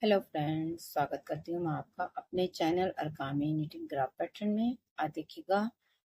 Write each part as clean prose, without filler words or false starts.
Hello friends, स्वागत करती हूँ मैं आपका अपने चैनल अरकामी निटिंग ग्राफ पैटर्न में। आज देखिएगा,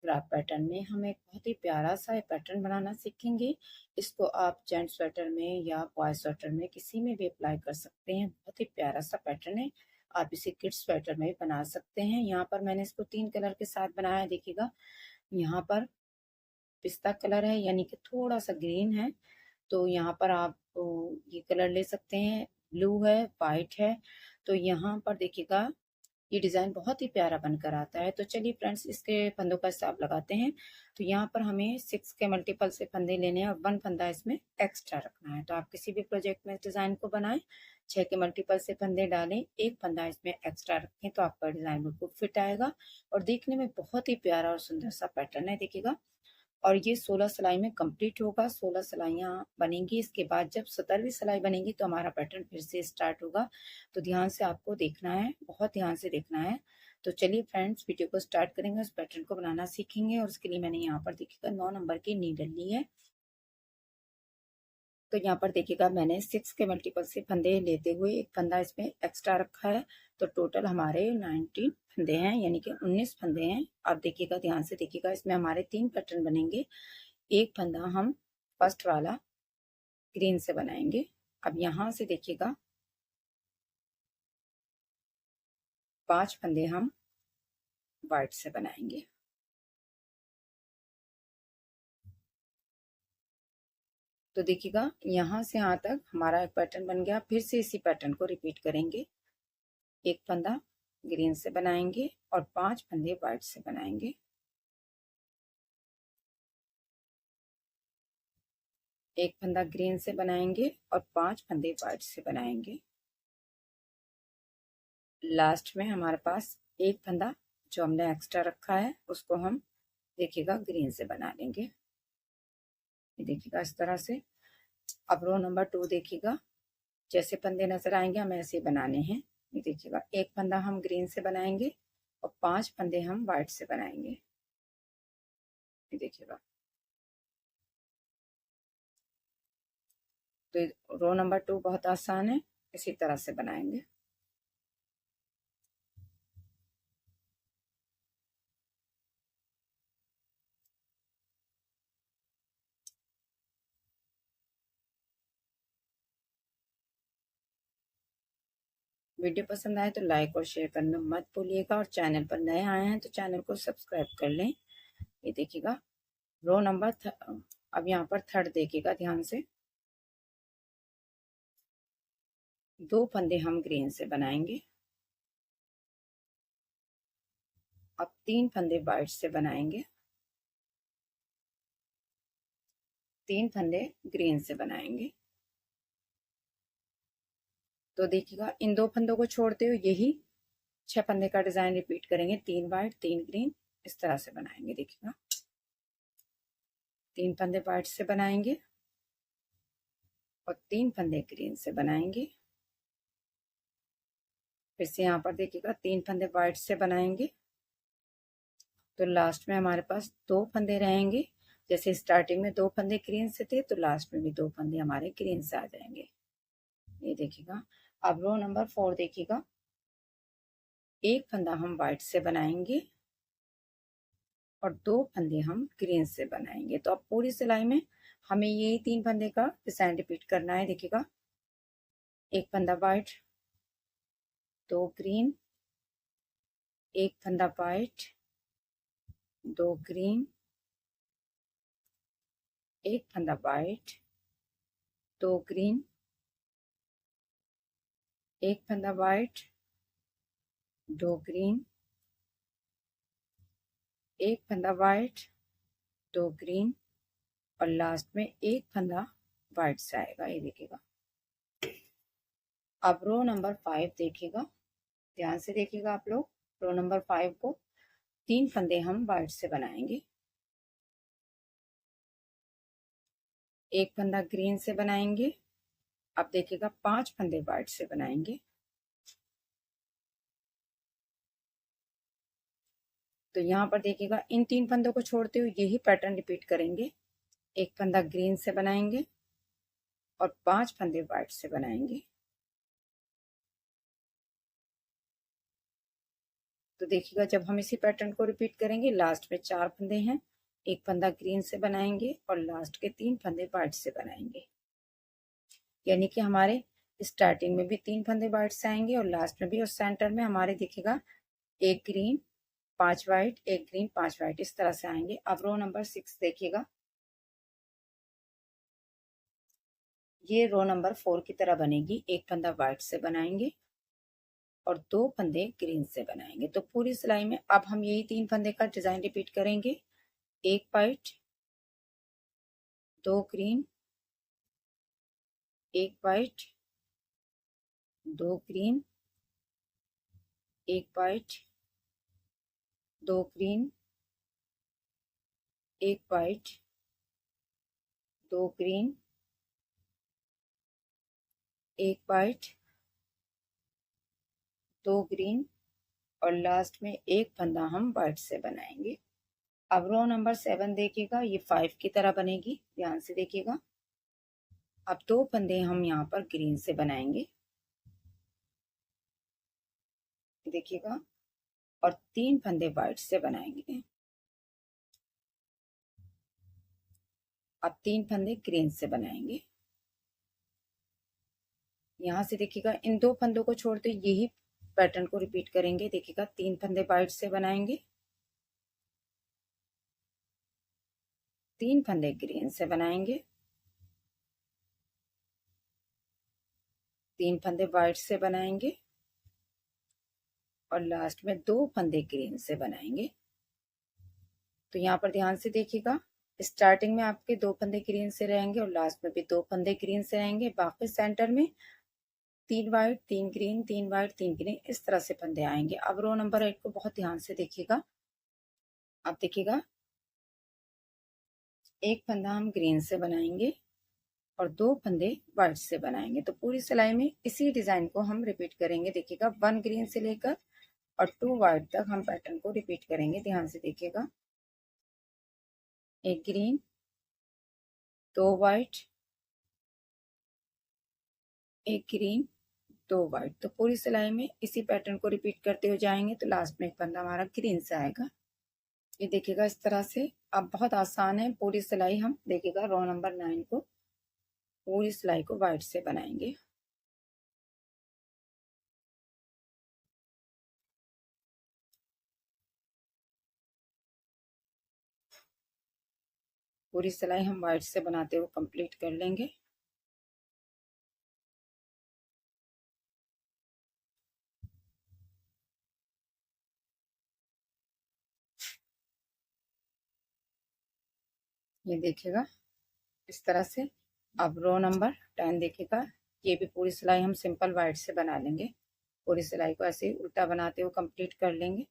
ग्राफ पैटर्न में हम एक बहुत ही प्यारा सा पैटर्न बनाना सीखेंगे। इसको आप जेंट स्वेटर में या बॉय स्वेटर में किसी में भी अप्लाई कर सकते हैं। बहुत ही प्यारा सा पैटर्न है। आप इसे किड्स स्वेटर में भी बना सकते हैं। यहाँ पर मैंने इसको 3 कलर के साथ बनाया है। देखिएगा, यहाँ पर पिस्ता कलर है, यानी कि थोड़ा सा ग्रीन है। तो यहाँ पर आप ये कलर ले सकते हैं। ब्लू है, वाइट है। तो यहाँ पर देखिएगा, ये डिज़ाइन बहुत ही प्यारा बनकर आता है। तो चलिए फ्रेंड्स, इसके फंदों का हिसाब लगाते हैं। तो यहाँ पर हमें 6 के मल्टीपल से फंदे लेने हैं और 1 फंदा इसमें एक्स्ट्रा रखना है। तो आप किसी भी प्रोजेक्ट में इस डिज़ाइन को बनाएं, 6 के मल्टीपल से फंदे डालें, 1 फंदा इसमें एक्स्ट्रा रखें, तो आपका डिज़ाइन बिल्कुल फिट आएगा और देखने में बहुत ही प्यारा और सुंदर सा पैटर्न है। देखिएगा, और ये 16 सिलाई में कंप्लीट होगा। 16 सिलाइयाँ बनेंगी। इसके बाद जब 17वीं सिलाई बनेगी तो हमारा पैटर्न फिर से स्टार्ट होगा। तो ध्यान से आपको देखना है, बहुत ध्यान से देखना है। तो चलिए फ्रेंड्स, वीडियो को स्टार्ट करेंगे, उस पैटर्न को बनाना सीखेंगे। और उसके लिए मैंने यहाँ पर देखिएगा 9 नंबर की नीडल ली है। तो यहाँ पर देखिएगा, मैंने 6 के मल्टीपल से फंदे लेते हुए एक फंदा इसमें एक्स्ट्रा रखा है। तो टोटल हमारे 19 फंदे हैं, यानी कि 19 फंदे हैं। आप देखिएगा, ध्यान से देखिएगा, इसमें हमारे 3 पैटर्न बनेंगे। एक फंदा हम फर्स्ट वाला ग्रीन से बनाएंगे। अब यहाँ से देखिएगा, 5 फंदे हम व्हाइट से बनाएंगे। तो देखिएगा, यहाँ से यहाँ तक हमारा एक पैटर्न बन गया। फिर से इसी पैटर्न को रिपीट करेंगे। एक फंदा ग्रीन से बनाएंगे और 5 फंदे व्हाइट से बनाएंगे। एक फंदा ग्रीन से बनाएंगे और 5 फंदे व्हाइट से बनाएंगे। लास्ट में हमारे पास एक फंदा जो हमने एक्स्ट्रा रखा है, उसको हम देखिएगा ग्रीन से बना लेंगे। ये देखिएगा, इस तरह से। अब रो नंबर 2 देखिएगा, जैसे फंदे नजर आएंगे हमें ऐसे बनाने हैं। ये देखिएगा, एक फंदा हम ग्रीन से बनाएंगे और 5 फंदे हम व्हाइट से बनाएंगे। ये देखिएगा, तो रो नंबर 2 बहुत आसान है, इसी तरह से बनाएंगे। वीडियो पसंद आए तो लाइक और शेयर करना मत भूलिएगा, और चैनल पर नए आए हैं तो चैनल को सब्सक्राइब कर लें। ये देखिएगा, रो नंबर अब यहाँ पर थर्ड देखिएगा ध्यान से। 2 फंदे हम ग्रीन से बनाएंगे। अब 3 फंदे व्हाइट से बनाएंगे। 3 फंदे ग्रीन से बनाएंगे। तो देखिएगा, इन 2 फंदों को छोड़ते हुए यही 6 फंदे का डिजाइन रिपीट करेंगे। 3 व्हाइट 3 ग्रीन, इस तरह से बनाएंगे। देखिएगा, 3 फंदे व्हाइट से बनाएंगे और 3 फंदे ग्रीन से बनाएंगे। फिर से यहाँ पर देखिएगा, 3 फंदे व्हाइट से बनाएंगे। तो लास्ट में हमारे पास 2 फंदे रहेंगे। जैसे स्टार्टिंग में 2 फंदे ग्रीन से थे, तो लास्ट में भी 2 फंदे हमारे ग्रीन से आ जाएंगे। ये देखिएगा, अब रो नंबर 4 देखिएगा, एक फंदा हम व्हाइट से बनाएंगे और 2 फंदे हम ग्रीन से बनाएंगे। तो अब पूरी सिलाई में हमें ये 3 फंदे का डिजाइन रिपीट करना है। देखिएगा, एक फंदा व्हाइट, 2 ग्रीन, एक फंदा व्हाइट, 2 ग्रीन, एक फंदा व्हाइट, 2 ग्रीन, एक फंदा व्हाइट, 2 ग्रीन, एक फंदा व्हाइट, 2 ग्रीन, और लास्ट में एक फंदा व्हाइट से आएगा। ये देखिएगा, अब रो नंबर 5 देखिएगा, ध्यान से देखिएगा आप लोग। रो नंबर 5 को 3 फंदे हम व्हाइट से बनाएंगे। एक फंदा ग्रीन से बनाएंगे। अब देखिएगा, 5 फंदे व्हाइट से बनाएंगे। तो यहाँ पर देखिएगा, इन 3 फंदों को छोड़ते हुए यही पैटर्न रिपीट करेंगे। एक फंदा ग्रीन से बनाएंगे और 5 फंदे व्हाइट से बनाएंगे। तो देखिएगा जब हम इसी पैटर्न को रिपीट करेंगे, लास्ट में 4 फंदे हैं, एक फंदा ग्रीन से बनाएंगे और लास्ट के 3 फंदे वाइट से बनाएंगे। यानी कि हमारे स्टार्टिंग में भी 3 फंदे वाइट से आएंगे और लास्ट में भी, और सेंटर में हमारे देखिएगा एक ग्रीन 5 वाइट, एक ग्रीन 5 वाइट, इस तरह से आएंगे। अब रो नंबर 6 देखिएगा, ये रो नंबर 4 की तरह बनेगी। एक फंदा वाइट से बनाएंगे और 2 फंदे ग्रीन से बनाएंगे। तो पूरी सिलाई में अब हम यही 3 फंदे का डिजाइन रिपीट करेंगे। एक वाइट, 2 ग्रीन, एक वाइट, 2 ग्रीन, एक वाइट, 2 ग्रीन, एक वाइट, 2 ग्रीन, एक वाइट, 2 ग्रीन और लास्ट में एक फंदा हम वाइट से बनाएंगे। अब रो नंबर 7 देखिएगा, ये 5 की तरह बनेगी, ध्यान से देखिएगा। अब 2 फंदे हम यहाँ पर ग्रीन से बनाएंगे, देखिएगा, और 3 फंदे वाइट से बनाएंगे। अब 3 फंदे ग्रीन से बनाएंगे। यहाँ से देखिएगा इन 2 फंदों को छोड़ते यही पैटर्न को रिपीट करेंगे। देखिएगा 3 फंदे वाइट से बनाएंगे, 3 फंदे ग्रीन से बनाएंगे, 3 फंदे वाइट से बनाएंगे और लास्ट में 2 फंदे ग्रीन से बनाएंगे। तो यहाँ पर ध्यान से देखिएगा, स्टार्टिंग में आपके 2 फंदे ग्रीन से रहेंगे और लास्ट में भी 2 फंदे ग्रीन से रहेंगे। बाकी सेंटर में 3 वाइट, 3 ग्रीन, 3 वाइट, 3 ग्रीन, इस तरह से फंदे आएंगे। अब रो नंबर 8 को बहुत ध्यान से देखिएगा। अब देखिएगा एक फंदा हम ग्रीन से बनाएंगे और 2 फंदे वाइट से बनाएंगे। तो पूरी सिलाई में इसी डिजाइन को हम रिपीट करेंगे। देखिएगा 1 ग्रीन से लेकर और 2 वाइट तक हम पैटर्न को रिपीट करेंगे। ध्यान से देखिएगा, एक ग्रीन, 2 वाइट, एक ग्रीन, 2 वाइट। तो पूरी सिलाई में इसी पैटर्न को रिपीट करते हुए जाएंगे। तो लास्ट में एक फंदा हमारा ग्रीन से आएगा। ये देखिएगा इस तरह से। अब बहुत आसान है, पूरी सिलाई हम देखिएगा रो नंबर 9 को, पूरी सिलाई को वाइट से बनाएंगे। पूरी सिलाई हम वाइट से बनाते हुए कंप्लीट कर लेंगे। ये देखिएगा इस तरह से। अब रो नंबर 10 देखिएगा, ये भी पूरी सिलाई हम सिंपल वाइट से बना लेंगे। पूरी सिलाई को ऐसे ही उल्टा बनाते हुए कंप्लीट कर लेंगे।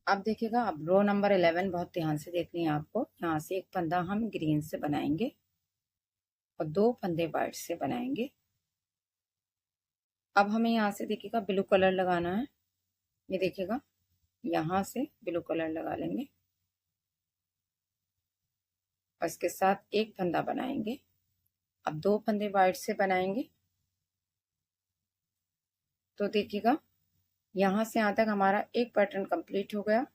अब देखिएगा, अब रो नंबर 11 बहुत ध्यान से देखनी है आपको। यहाँ से एक फंदा हम ग्रीन से बनाएंगे और 2 फंदे वाइट से बनाएंगे। अब हमें यहाँ से देखिएगा ब्लू कलर लगाना है। ये देखिएगा यहाँ से ब्लू कलर लगा लेंगे और इसके साथ एक फंदा बनाएंगे। अब 2 फंदे वाइट से बनाएंगे। तो देखिएगा यहाँ से यहाँ तक हमारा एक पैटर्न कंप्लीट हो गया।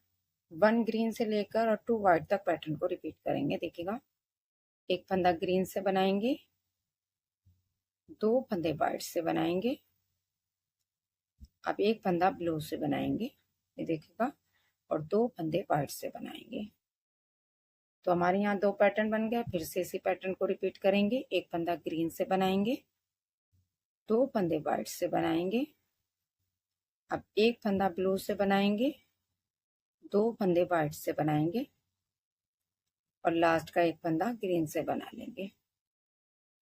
1 ग्रीन से लेकर और 2 वाइट तक पैटर्न को रिपीट करेंगे। देखिएगा एक फंदा ग्रीन से बनाएंगे, 2 फंदे वाइट से बनाएंगे, अब एक फंदा ब्लू से बनाएंगे, ये देखिएगा, और 2 फंदे वाइट से बनाएंगे। तो हमारे यहाँ 2 पैटर्न बन गया। फिर से इसी पैटर्न को रिपीट करेंगे। एक फंदा ग्रीन से बनाएंगे, 2 फंदे वाइट से बनाएंगे, अब एक फंदा ब्लू से बनाएंगे, 2 फंदे वाइट से बनाएंगे और लास्ट का एक फंदा ग्रीन से बना लेंगे।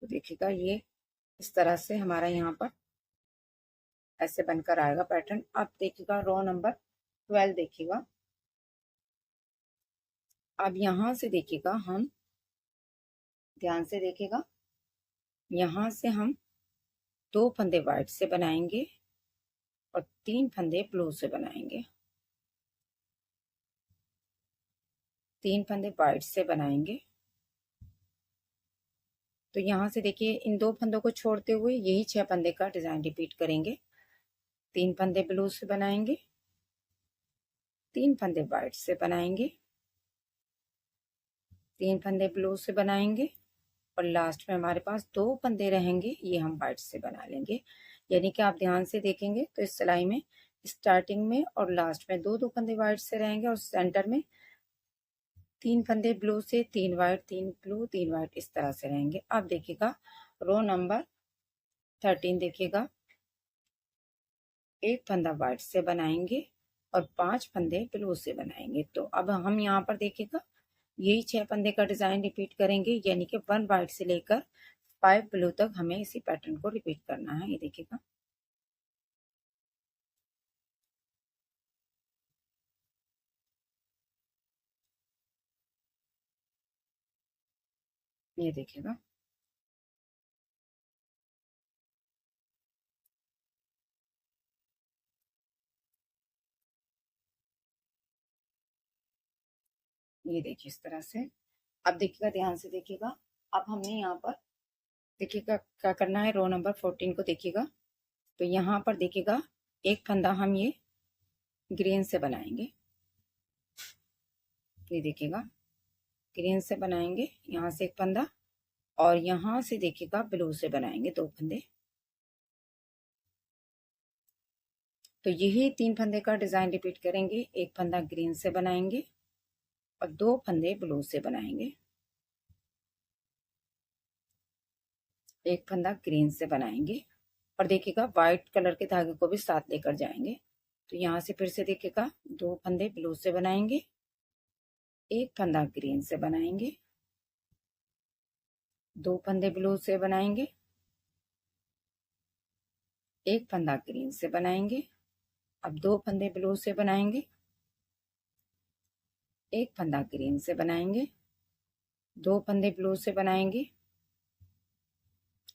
तो देखिएगा ये इस तरह से हमारा यहाँ पर ऐसे बनकर आएगा पैटर्न। अब देखिएगा रो नंबर 12 देखिएगा। अब यहाँ से देखिएगा, हम ध्यान से देखिएगा, यहाँ से हम 2 फंदे वाइट से बनाएंगे और 3 फंदे ब्लू से बनाएंगे, 3 फंदे वाइट से बनाएंगे, तो यहाँ से देखिए इन 2 फंदों को छोड़ते हुए यही 6 फंदे का डिजाइन रिपीट करेंगे। 3 फंदे ब्लू से बनाएंगे, 3 फंदे व्हाइट से बनाएंगे, 3 फंदे ब्लू से बनाएंगे और लास्ट में हमारे पास 2 फंदे रहेंगे, ये हम व्हाइट से बना लेंगे। यानी कि आप ध्यान से देखेंगे तो इस सिलाई में स्टार्टिंग में और लास्ट में 2 फंदे व्हाइट से रहेंगे और सेंटर में 3 फंदे ब्लू से, 3 व्हाइट, 3 ब्लू, 3 व्हाइट, इस तरह से रहेंगे। अब देखिएगा रो नंबर 13 देखिएगा, 1 फंदा व्हाइट से बनाएंगे और 5 फंदे ब्लू से बनाएंगे। तो अब हम यहाँ पर देखिएगा यही 6 फंदे का डिजाइन रिपीट करेंगे, यानी कि 1 व्हाइट से लेकर 5 ब्लू तक हमें इसी पैटर्न को रिपीट करना है। ये देखिएगा, ये देखिएगा, ये देखिए इस तरह से। अब देखिएगा, ध्यान से देखिएगा, अब हमने यहाँ पर देखिएगा क्या करना है। रो नंबर 14 को देखिएगा, तो यहाँ पर देखिएगा एक फंदा हम ये ग्रीन से बनाएंगे। ये देखिएगा ग्रीन से बनाएंगे, यहाँ से एक फंदा और यहाँ से देखिएगा ब्लू से बनाएंगे 2 फंदे। तो यही 3 फंदे का डिजाइन रिपीट करेंगे। एक फंदा ग्रीन से बनाएंगे और 2 फंदे ब्लू से बनाएंगे, एक फंदा ग्रीन से बनाएंगे और देखिएगा व्हाइट कलर के धागे को भी साथ लेकर जाएंगे। तो यहाँ से फिर से देखिएगा 2 फंदे ब्लू से बनाएंगे, एक फंदा ग्रीन से बनाएंगे, 2 फंदे ब्लू से बनाएंगे, एक फंदा ग्रीन से बनाएंगे। अब 2 फंदे ब्लू से बनाएंगे, एक फंदा ग्रीन से बनाएंगे, 2 फंदे ब्लू से बनाएंगे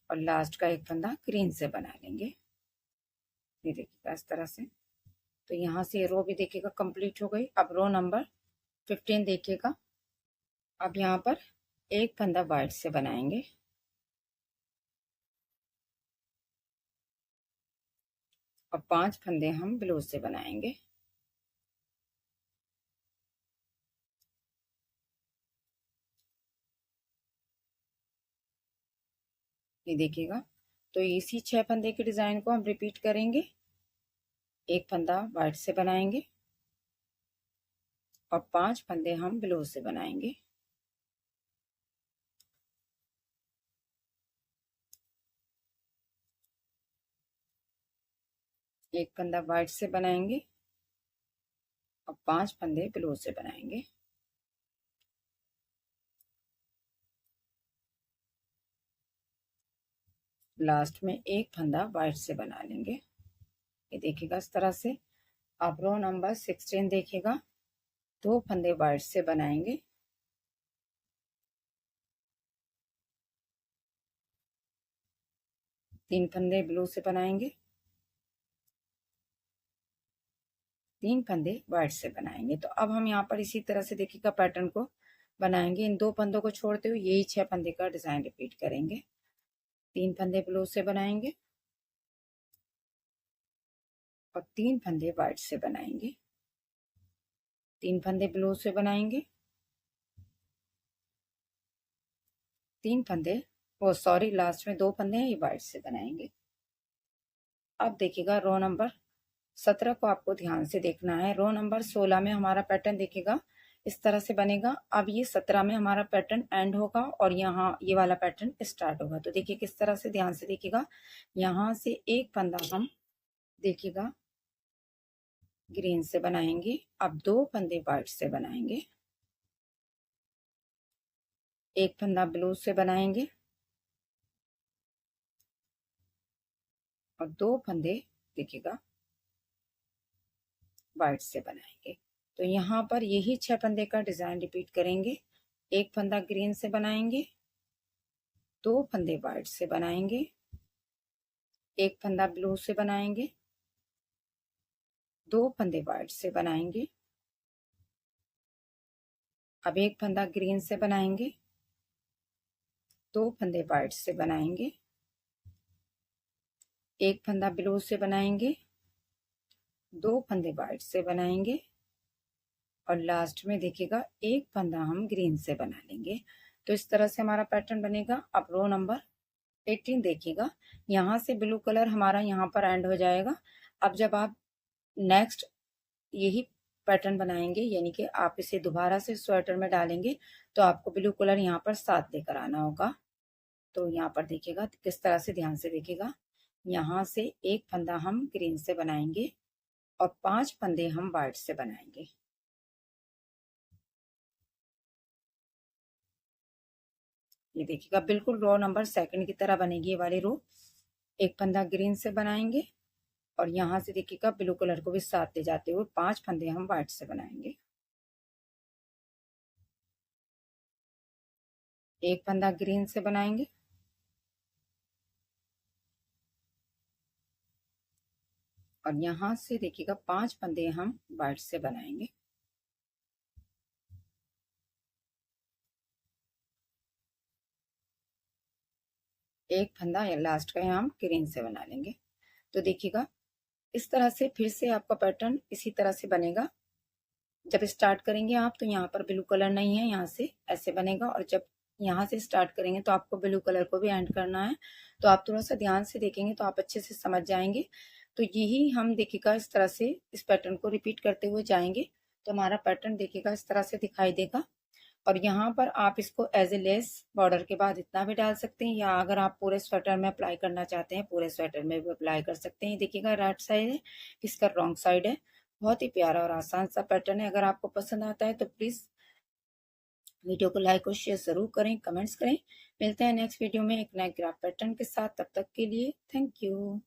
और लास्ट का एक फंदा ग्रीन से बना लेंगे। ये देखिएगा इस तरह से। तो यहाँ से रो भी देखिएगा कंप्लीट हो गई। अब रो नंबर 15 देखिएगा, अब यहाँ पर एक फंदा व्हाइट से बनाएंगे और 5 फंदे हम ब्लू से बनाएंगे। ये देखिएगा, तो इसी 6 फंदे के डिजाइन को हम रिपीट करेंगे। एक फंदा व्हाइट से बनाएंगे और 5 फंदे हम ब्लू से बनाएंगे। एक फंदा व्हाइट से बनाएंगे और 5 फंदे ब्लू से बनाएंगे। लास्ट में एक फंदा व्हाइट से बना लेंगे। ये देखिएगा इस तरह से। अब रो नंबर 16 देखिएगा, 2 फंदे व्हाइट से बनाएंगे, 3 फंदे ब्लू से बनाएंगे, 3 फंदे व्हाइट से बनाएंगे। तो अब हम यहाँ पर इसी तरह से देखिएगा पैटर्न को बनाएंगे। इन 2 फंदों को छोड़ते हुए यही 6 फंदे का डिजाइन रिपीट करेंगे। 3 फंदे ब्लू से बनाएंगे और 3 फंदे व्हाइट से बनाएंगे, 3 फंदे ब्लू से बनाएंगे, 3 फंदे, वो सॉरी लास्ट में 2 फंदे हैं ये व्हाइट से बनाएंगे। अब देखिएगा रो नंबर 17 को आपको ध्यान से देखना है। रो नंबर 16 में हमारा पैटर्न देखिएगा इस तरह से बनेगा। अब ये 17 में हमारा पैटर्न एंड होगा और यहाँ ये वाला पैटर्न स्टार्ट होगा। तो देखिए किस तरह से, ध्यान से देखिएगा। यहाँ से एक फंदा हम देखिएगा ग्रीन से बनाएंगे, अब 2 फंदे व्हाइट से बनाएंगे, एक फंदा ब्लू से बनाएंगे और 2 फंदे देखिएगा व्हाइट से बनाएंगे। तो यहाँ पर यही 6 फंदे का डिजाइन रिपीट करेंगे। एक फंदा ग्रीन से बनाएंगे, 2 फंदे व्हाइट से बनाएंगे, एक फंदा ब्लू से बनाएंगे, 2 फंदे व्हाइट से बनाएंगे, अब एक फंदा ग्रीन से बनाएंगे, 2 फंदे वाइट से बनाएंगे, एक फंदा ब्लू से बनाएंगे, 2 फंदे वाइट से बनाएंगे और लास्ट में देखिएगा एक फंदा हम ग्रीन से बना लेंगे। तो इस तरह से हमारा पैटर्न बनेगा। अब रो नंबर 18 देखिएगा, यहाँ से ब्लू कलर हमारा यहाँ पर एंड हो जाएगा। अब जब आप नेक्स्ट यही पैटर्न बनाएंगे, यानी कि आप इसे दोबारा से स्वेटर में डालेंगे, तो आपको ब्लू कलर यहाँ पर साथ लेकर आना होगा। तो यहाँ पर देखिएगा किस तरह से, ध्यान से देखिएगा, यहाँ से एक फंदा हम ग्रीन से बनाएंगे और 5 फंदे हम व्हाइट से बनाएंगे। ये देखिएगा बिल्कुल रो नंबर 2 की तरह बनेगी ये वाली रो। एक फंदा ग्रीन से बनाएंगे और यहाँ से देखिएगा ब्लू कलर को भी साथ ले जाते हुए 5 फंदे हम व्हाइट से बनाएंगे। एक फंदा ग्रीन से बनाएंगे और यहाँ से देखिएगा 5 फंदे हम व्हाइट से बनाएंगे। एक फंदा या लास्ट का हम ग्रीन से बना लेंगे। तो देखिएगा इस तरह से फिर से आपका पैटर्न इसी तरह से बनेगा। जब स्टार्ट करेंगे आप तो यहाँ पर ब्लू कलर नहीं है, यहाँ से ऐसे बनेगा, और जब यहाँ से स्टार्ट करेंगे तो आपको ब्लू कलर को भी एंड करना है। तो आप थोड़ा सा ध्यान से देखेंगे तो आप अच्छे से समझ जाएंगे। तो यही हम देखिएगा इस तरह से इस पैटर्न को रिपीट करते हुए जाएंगे तो हमारा पैटर्न देखिएगा इस तरह से दिखाई देगा। और यहाँ पर आप इसको एज ए लेस बॉर्डर के बाद इतना भी डाल सकते हैं, या अगर आप पूरे स्वेटर में अप्लाई करना चाहते हैं पूरे स्वेटर में भी अप्लाई कर सकते हैं। देखिएगा राइट साइड है, इसका रॉन्ग साइड है। बहुत ही प्यारा और आसान सा पैटर्न है। अगर आपको पसंद आता है तो प्लीज वीडियो को लाइक और शेयर जरूर करें, कमेंट्स करें। मिलते हैं नेक्स्ट वीडियो में एक नए ग्राफ पैटर्न के साथ। तब तक के लिए थैंक यू।